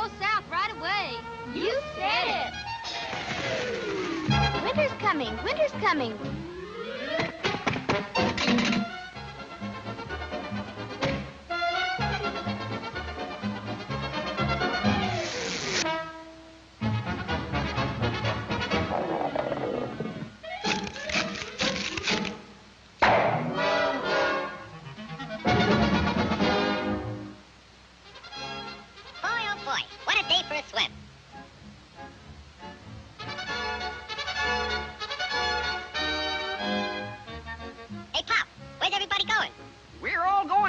go south right away. You said it. Winter's coming. Winter's coming.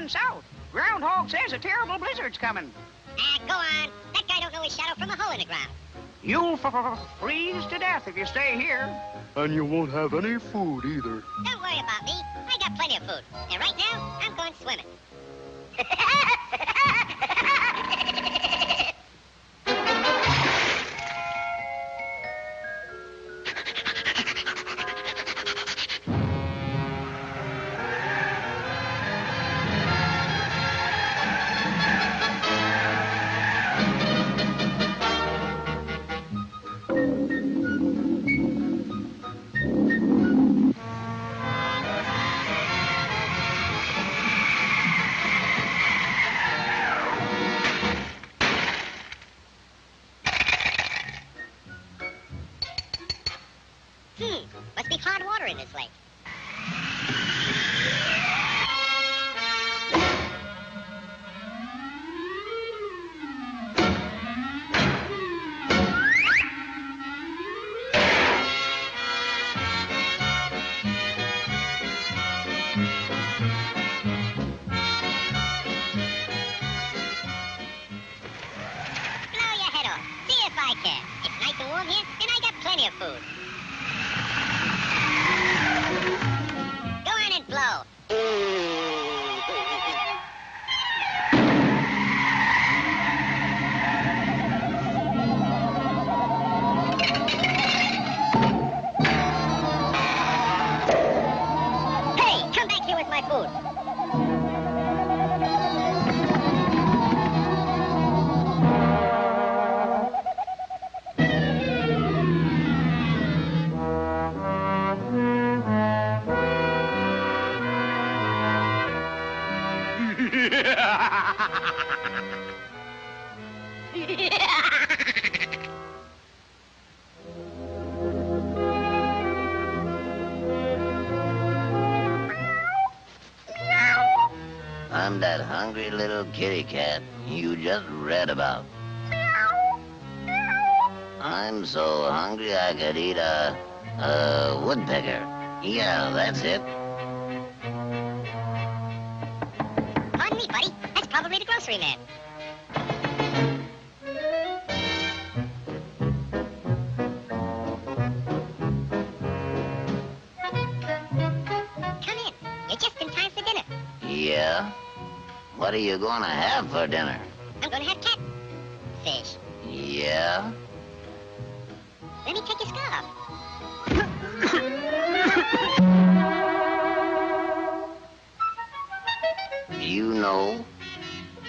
South. Groundhog says a terrible blizzard's coming. Go on. That guy don't know his shadow from a hole in the ground. You'll freeze to death if you stay here. And you won't have any food either. Don't worry about me. I got plenty of food. And right now, I'm going swimming. Must be hard water in this lake. Blow your head off. See if I can. It's nice and warm here, and I got plenty of food. Go on and blow. Hey, come back here with my food. I'm that hungry little kitty cat you just read about. I'm so hungry I could eat a woodpecker. Yeah, that's it. Pardon me, buddy. That's probably the grocery man. Come in. You're just in time for dinner. Yeah? What are you gonna have for dinner? I'm gonna have catfish. Yeah? Let me take your scarf. You know,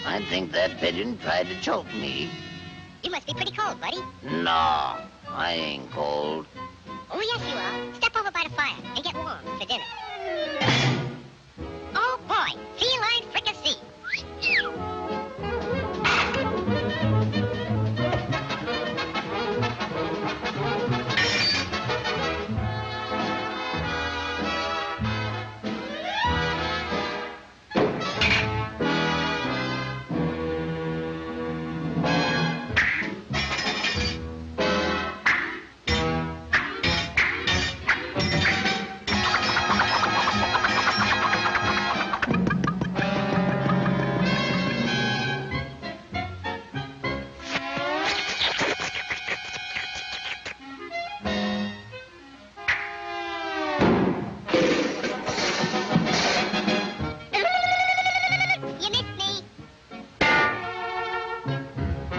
I think that pigeon tried to choke me. You must be pretty cold, buddy. No, I ain't cold. Oh, yes, you are. Step over by the fire and get warm for dinner. Oh, boy. Feline fricassee.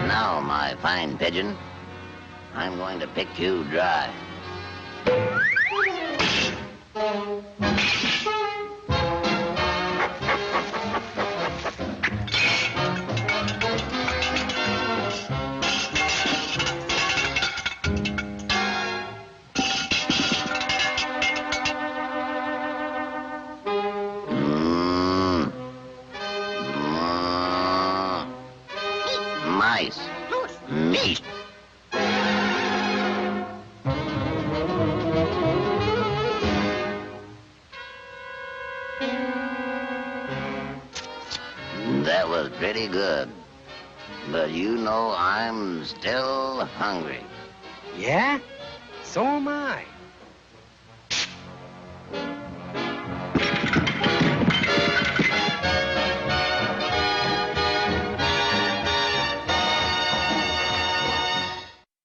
Now, my fine pigeon, I'm going to pick you dry. mice. Moose. Meat. That was pretty good. But you know I'm still hungry. Yeah? So am I.